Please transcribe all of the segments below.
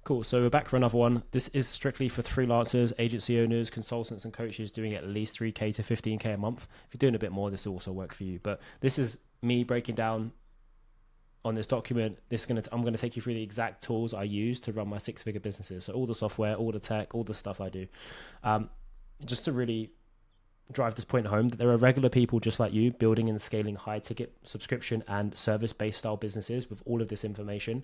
Cool. So we're back for another one. This is strictly for freelancers, agency owners, consultants, and coaches doing at least 3K to 15K a month. If you're doing a bit more, this will also work for you. But this is me breaking down on this document. I'm gonna take you through the exact tools I use to run my six-figure businesses. So all the software, all the tech, all the stuff I do, um, just to really drive this point home that there are regular people just like you building and scaling high ticket subscription and service based style businesses with all of this information.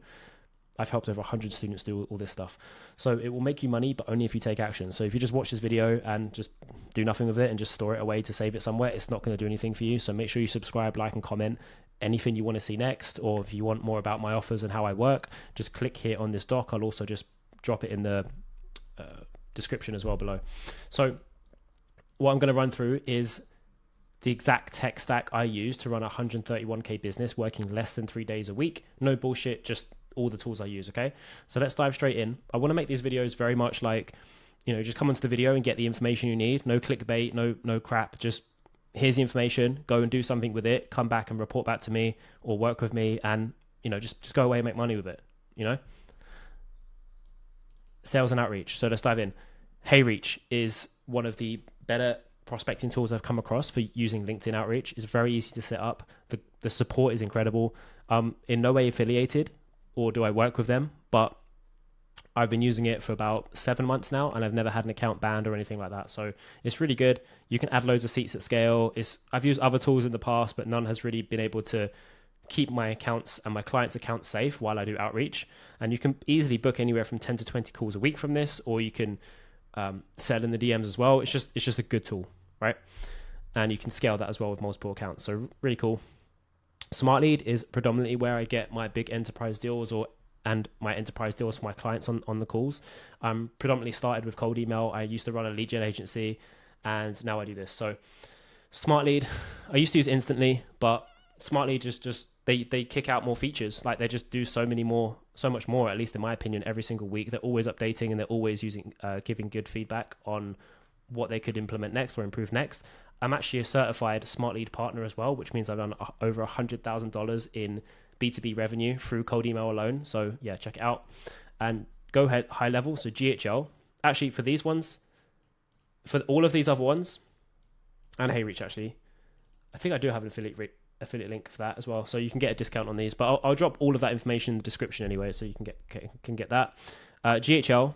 I've helped over 100 students do all this stuff. So it will make you money, but only if you take action. So if you just watch this video and just do nothing with it and just store it away to save it somewhere, it's not going to do anything for you. So make sure you subscribe, like, and comment anything you want to see next. Or if you want more about my offers and how I work, just click here on this doc. I'll also just drop it in the description as well below. So what I'm going to run through is the exact tech stack I use to run a 131K business working less than 3 days a week. No bullshit, just all the tools I use. Okay, so let's dive straight in. I want to make these videos very much like, just come onto the video and get the information you need. No clickbait, no crap. Just here's the information, go and do something with it, come back and report back to me or work with me, and just go away and make money with it. Sales and outreach. So let's dive in. HeyReach is one of the better prospecting tools I've come across for using LinkedIn outreach. It's very easy to set up. The support is incredible. In no way affiliated, or do I work with them, but I've been using it for about 7 months now, and I've never had an account banned or anything like that. So it's really good. You can add loads of seats at scale. I've used other tools in the past, but none has really been able to keep my accounts and my clients' accounts safe while I do outreach. And you can easily book anywhere from 10 to 20 calls a week from this, or you can sell in the DMs as well. It's just a good tool, right? And you can scale that as well with multiple accounts. So really cool. Smart Lead is predominantly where I get my big enterprise deals and my enterprise deals for my clients on the calls. Predominantly started with cold email. I used to run a lead gen agency, and now I do this. So Smart Lead, I used to use Instantly, but Smart Lead just they kick out more features. Like they just do so much more, at least in my opinion, every single week. They're always updating, and they're always giving good feedback on what they could implement next or improve next. I'm actually a certified Smart Lead partner as well, which means I've done over $100,000 in B2B revenue through cold email alone. So yeah, check it out. And go ahead, high level. So GHL, actually for these ones, for all of these other ones, and HeyReach actually, I think I do have an affiliate link for that as well. So you can get a discount on these, but I'll drop all of that information in the description anyway, so you can get that. GHL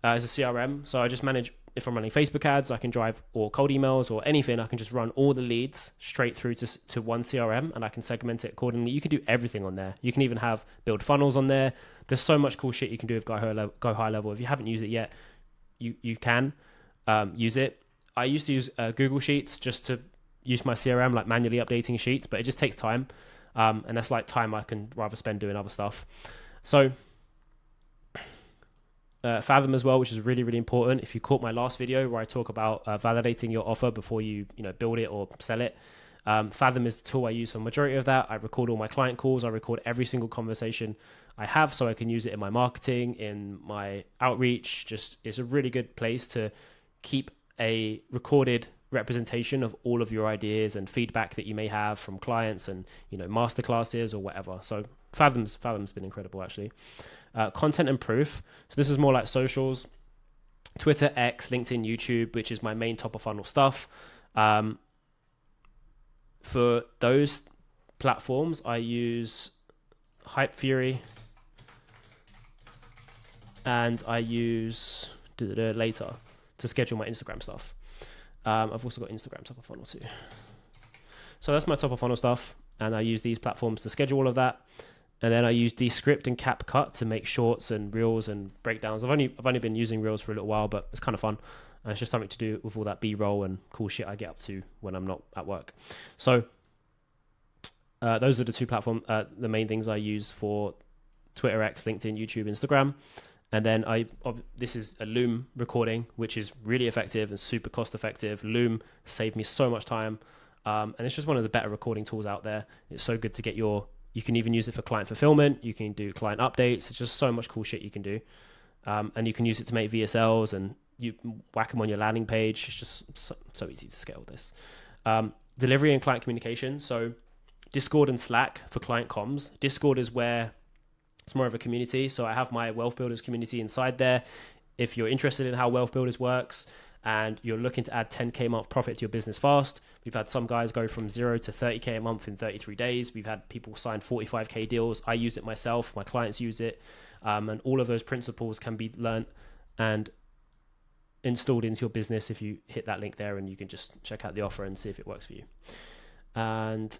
is a CRM. So I just manage, if I'm running Facebook ads, I can drive, or cold emails or anything, I can just run all the leads straight through to one CRM, and I can segment it accordingly. You can do everything on there. You can even build funnels on there. There's so much cool shit you can do with Go High Level. If you haven't used it yet, you can use it. I used to use Google Sheets just to use my CRM, like manually updating sheets, but it just takes time. And that's like time I can rather spend doing other stuff. So Fathom as well, which is really, really important. If you caught my last video where I talk about validating your offer before you build it or sell it, Fathom is the tool I use for the majority of that. I record all my client calls. I record every single conversation I have, so I can use it in my marketing, in my outreach. Just it's a really good place to keep a recorded representation of all of your ideas and feedback that you may have from clients and masterclasses or whatever. So Fathom's been incredible actually. Content and proof. So this is more like socials, Twitter, X, LinkedIn, YouTube, which is my main top of funnel stuff. For those platforms, I use Hype Fury, and I use later to schedule my Instagram stuff. I've also got Instagram top of funnel too. So that's my top of funnel stuff, and I use these platforms to schedule all of that. And then I use Descript and CapCut to make shorts and reels and breakdowns. I've only been using reels for a little while, but it's kind of fun. And it's just something to do with all that B-roll and cool shit I get up to when I'm not at work. So those are the two platforms, the main things I use for Twitter, X, LinkedIn, YouTube, Instagram. And then this is a Loom recording, which is really effective and super cost effective. Loom saved me so much time. And it's just one of the better recording tools out there. It's so good to get you can even use it for client fulfillment. You can do client updates. It's just so much cool shit you can do. And you can use it to make VSLs, and you whack them on your landing page. It's just so easy to scale this. Delivery and client communication. So Discord and Slack for client comms. Discord is where It's more of a community. So I have my Wealth Builders community inside there. If you're interested in how Wealth Builders works and you're looking to add 10K a month profit to your business fast, we've had some guys go from 0 to 30K a month in 33 days. We've had people sign 45K deals. I use it myself. My clients use it. And all of those principles can be learned and installed into your business if you hit that link there, and you can just check out the offer and see if it works for you. And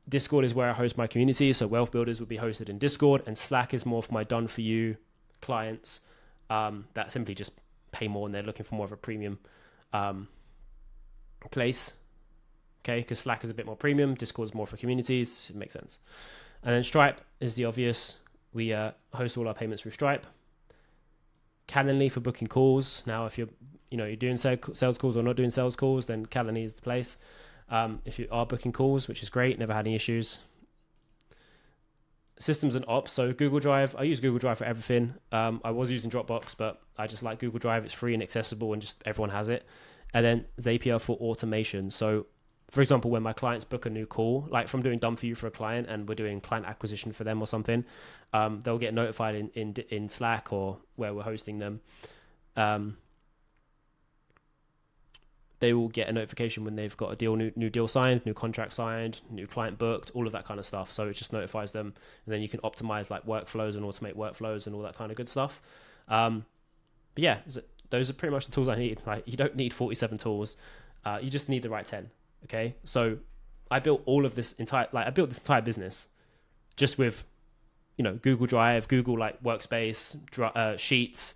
Discord is where I host my community. So Wealth Builders will be hosted in Discord, and Slack is more for my done for you clients that simply just pay more and they're looking for more of a premium place. Okay, because Slack is a bit more premium, Discord is more for communities. It makes sense. And then Stripe is the obvious. We host all our payments through Stripe. Calendly for booking calls. Now, if you're doing sales calls or not doing sales calls, then Calendly is the place. If you are booking calls, which is great, never had any issues. Systems and ops. So Google Drive, I use Google Drive for everything. I was using Dropbox, but I just like Google Drive. It's free and accessible and just everyone has it. And then Zapier for automation. So for example, when my clients book a new call, like from doing done for you for a client and we're doing client acquisition for them or something, they'll get notified in Slack or where we're hosting them. They will get a notification when they've got a new deal signed, new contract signed, new client booked, all of that kind of stuff. So it just notifies them, and then you can optimize like workflows and automate workflows and all that kind of good stuff. But yeah, those are pretty much the tools I need. Like, you don't need 47 tools. You just need the right 10. Okay. So I built this entire business just with, Google Drive, Google like Workspace, Sheets,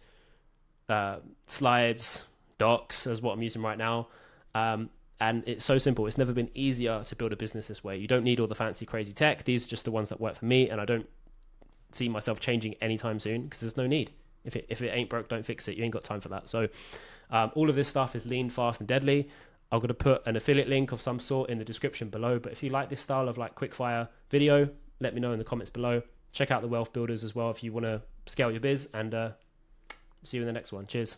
Slides, Docs is what I'm using right now. And it's so simple. It's never been easier to build a business this way. You don't need all the fancy, crazy tech. These are just the ones that work for me, and I don't see myself changing anytime soon because there's no need. If it ain't broke, don't fix it. You ain't got time for that. So all of this stuff is lean, fast, and deadly. I'm going to put an affiliate link of some sort in the description below. But if you like this style of like quickfire video, let me know in the comments below. Check out the Wealth Builders as well if you want to scale your biz, and see you in the next one. Cheers.